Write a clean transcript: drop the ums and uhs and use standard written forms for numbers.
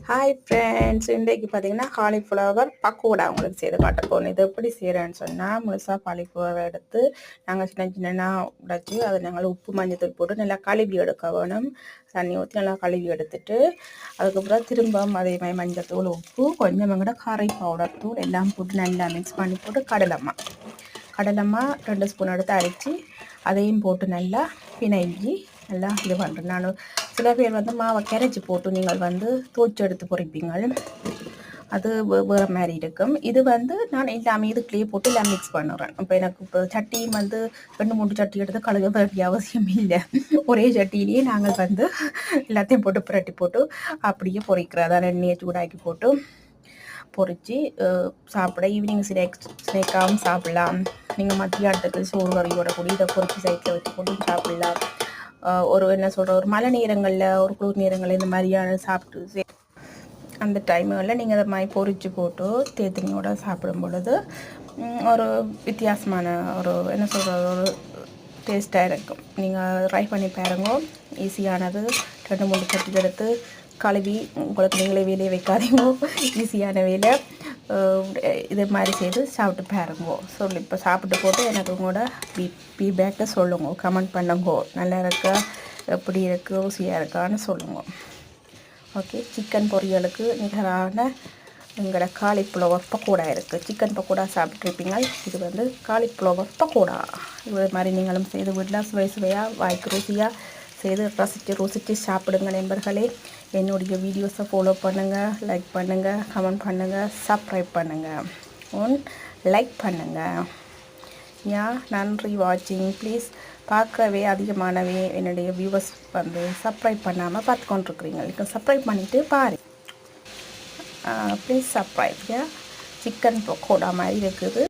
Hi friends, இன்றைக்கு பார்த்தீங்கன்னா cauliflower pakoda உங்களுக்கு செய்து காட்ட போகணும். இது எப்படி செய்கிறேன்னு சொன்னால், முழுசாக காலிஃப்ளவர் எடுத்து நாங்கள் சின்ன சின்னனா உடைச்சி அதை நாங்கள் உப்பு மஞ்சத்தூள் போட்டு நல்லா கழுவி எடுக்க வேணும். தண்ணி ஊற்றி நல்லா கழுவி எடுத்துட்டு அதுக்கப்புறம் திரும்ப அதே மாதிரி மஞ்சத்தூள், உப்பு, கொஞ்சம் கூட கறி பவுடர் தூள் எல்லாம் போட்டு நல்லா மிக்ஸ் பண்ணி போட்டு கடலம்மா 2 ஸ்பூன் எடுத்து அரைச்சி அதையும் போட்டு நல்லா பிணைஞ்சி நல்லா இது பண்ணுறேன். நான் சில பேர் மாவை கரைச்சி போட்டு நீங்கள் தோச்சு எடுத்து பொறிப்பீங்க, அது வேறு மாதிரி இருக்கும். இது நான் எல்லாமே இதுக்குள்ளேயே போட்டு எல்லாம் மிக்ஸ் பண்ணுறேன். இப்போ எனக்கு இப்போ சட்டியும் 2-3 சட்டி எடுத்து கழுவ வேண்டிய அவசியம் இல்லை. ஒரே சட்டியிலேயே நாங்கள் எல்லாத்தையும் போட்டு புரட்டி போட்டு அப்படியே பொறிக்கிறதா எண்ணெயை சூடாக்கி போட்டு பொறிச்சு சாப்பிட ஈவினிங் ஸ்நாக்காகவும் சாப்பிடலாம். நீங்கள் மத்தியானத்துக்கு சோறு கறியோட கூட இதை பொறிச்சு சைட்டில் வச்சு போட்டு சாப்பிடலாம். ஒரு என்ன சொல்கிற ஒரு மழை நேரங்களில், ஒரு குளிர் நேரங்களில் இந்த மாதிரியான சாப்பிட்டு அந்த டைமுகளில் நீங்கள் அதை மாதிரி பொறிச்சு போட்டு தேத்தனியோட சாப்பிடும் பொழுது ஒரு வித்தியாசமான ஒரு என்ன சொல்கிறது ஒரு டேஸ்ட்டாக இருக்கும். நீங்கள் ட்ரை பண்ணி பாருங்க. ஈஸியானது. 2-3 சட்டி எடுத்து கழுவி உங்களுக்கு நீங்களே வேலையை வைக்காதீங்க. ஈஸியான வேலை. இது மாதிரி செய்து சாப்பிட்டு பாருங்கோ. இப்போ சாப்பிட்டு போட்டு எனக்கு உங்களோட ஃபீட்பேக்கை சொல்லுங்க, கமெண்ட் பண்ணுங்க. நல்லா இருக்கா, எப்படி இருக்குது, ருசியாக இருக்கான்னு சொல்லுங்க. ஓகே, சிக்கன் பொரியலுக்கு நிகரான எங்களோட காலிஃப்ளவர் பக்கோடா இருக்குது. சிக்கன் பக்கோடா சாப்பிட்ருப்பீங்க. இது காலிஃப்ளவர் பக்கோடா. இது மாதிரி நீங்களும் செய்து வீட்டில் சுவையாக வாய்க்கு ருசியாக செய்து ருசித்து சாப்பிடுங்க நண்பர்களே. என்னுடைய வீடியோஸை ஃபாலோ பண்ணுங்கள், லைக் பண்ணுங்கள், கமெண்ட் பண்ணுங்கள், சப்ஸ்கிரைப் பண்ணுங்கள், லைக் பண்ணுங்கள். நன்றி வாட்சிங். ப்ளீஸ் பார்க்கவே அதிகமானவே என்னுடைய வியூவர்ஸ் சப்ஸ்கிரைப் பண்ணாமல் பார்த்து கொண்டிருக்கிறீங்க. இப்போ சப்ஸ்கிரைப் பண்ணிவிட்டு பாருங்கள். Please subscribe. சிக்கன் பக்கோடா மாதிரி இருக்குது.